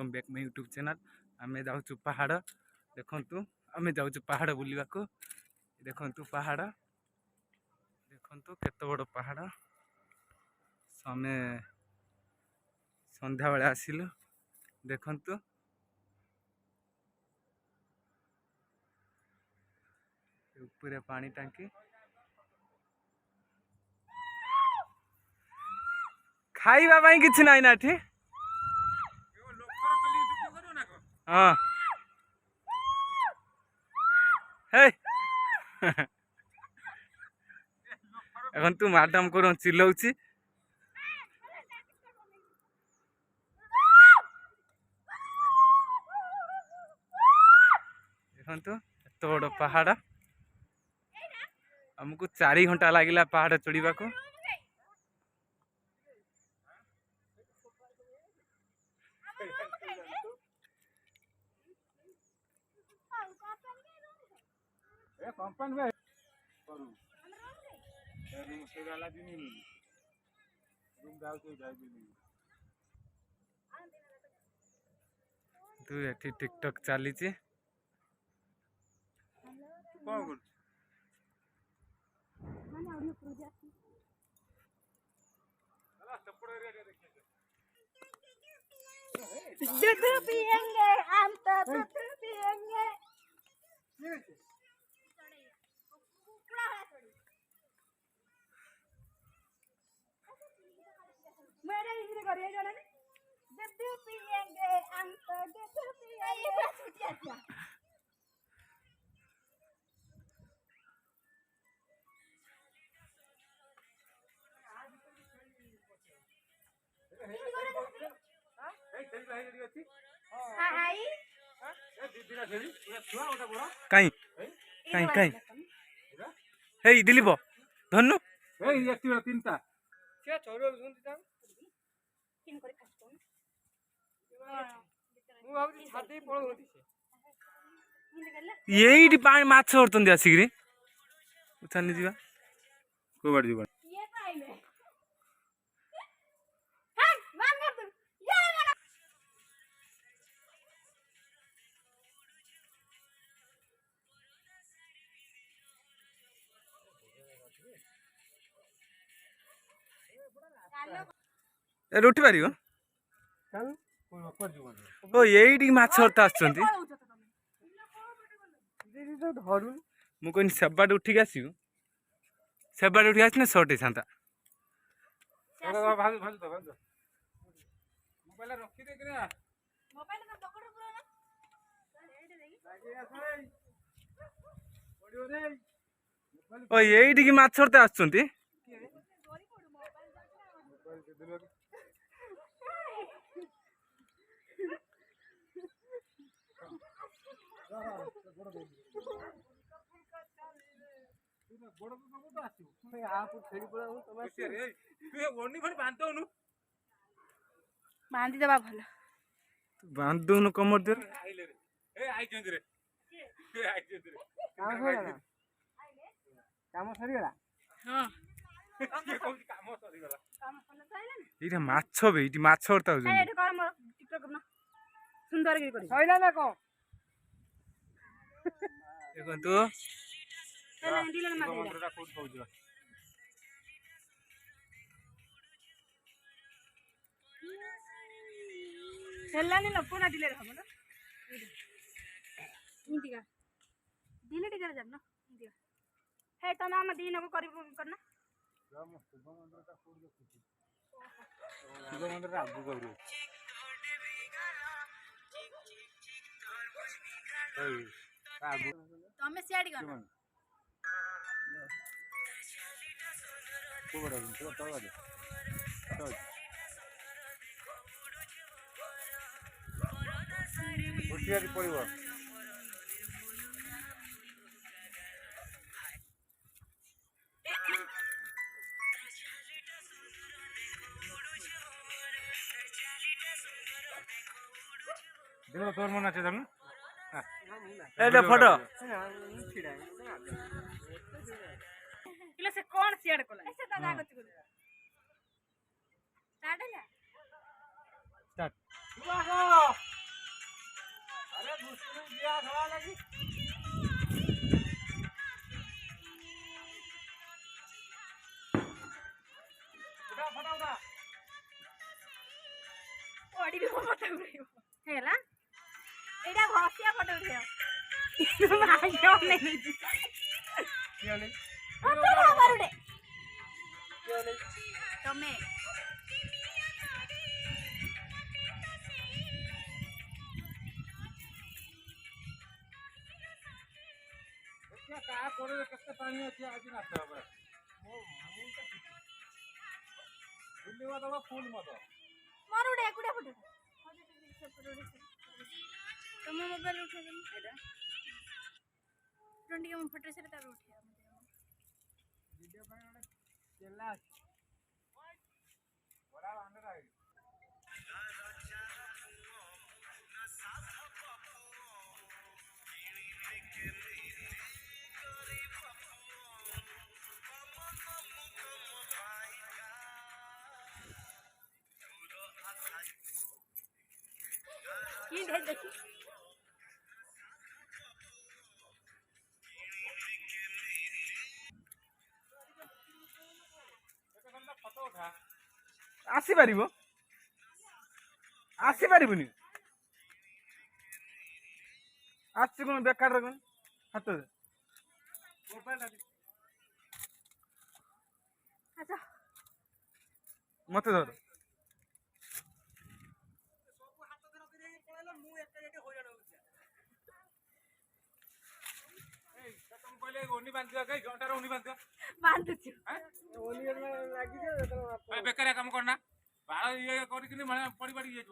Welcome back my YouTube channel. आम जाऊँ पहाड़ देखु आम जाऊँ पहाड़ बुलवा को देखु पहाड़ देखु केत बड़ पहाड़ आम संध्या बेले आसिलु देखु ऊपर पानी टांकी खाइबा किछि नाइ ना एठी हाँ हे এখন तू मैडम को चिल्लाउछि देखु एत बड़ पहाड़ हमको 4 घंटा लगिला पहाड़ चढ़ा को। तू एठी टिकटॉक चली दूध पिएंगे हम तो दूध पिएंगे। मेरे इधर करिए जाने दूध पिएंगे हम तो दूध पिएंगे। कहीं कहीं कहीं हे दिलीप धनु तीनटा यही माछ धरते आसिक चलनी जा कौड़ जी उठी पार यही माछ धरते मु कहनी सेबाट उठिक आसू सेबाट उठिक आसने सर्ट था यही माछ धरते आसुंती बांधी देबा भल बांध दौन कमर दे माछ भी माछ सुंदर देखो हेलानी न पूरा डिले हम ना इंदिगा डिले टिकर जब ना इंदिगा हे त नाम दिन को करना शिव मंदिर आगु करू तमे सियाडी करना पड़ो देखो तोर मन अच्छे ना फोटो से कौन शेयर कोला ऐसे दादा को स्टार्ट है स्टार्ट वाह ओडी भी फोटो उठेइबो हेला एटा घसिया फोटो उठेइबो भाग्य नहीं फोटो मारुडे तमे का करे केते पानी अछि आज ना सब बुलिवा दबा फूल मत मारुडे एकुडे फोटो तम मोबाइल उठे दे एटा ट्वेंटी के फोटो से तार उठे वीडियो ପାଇଁ ଗୋଟେ ଚେଲା ଅଛି ବड़ा ବାନ୍ଦର ଆଇ की दे देखी ଫଟୋ ଉଠା ଆସି ପାରିବ ଆସି ପାରିବନି ଆସିଛି କଣ ବେକାର କଣ ହାତରେ अच्छा ମତେ ଧର बांधुछु ବେକାରିଆ କାମ କରନା ବାଳ ଇଏ କରିକି ପଡି ପଡି ଇଏ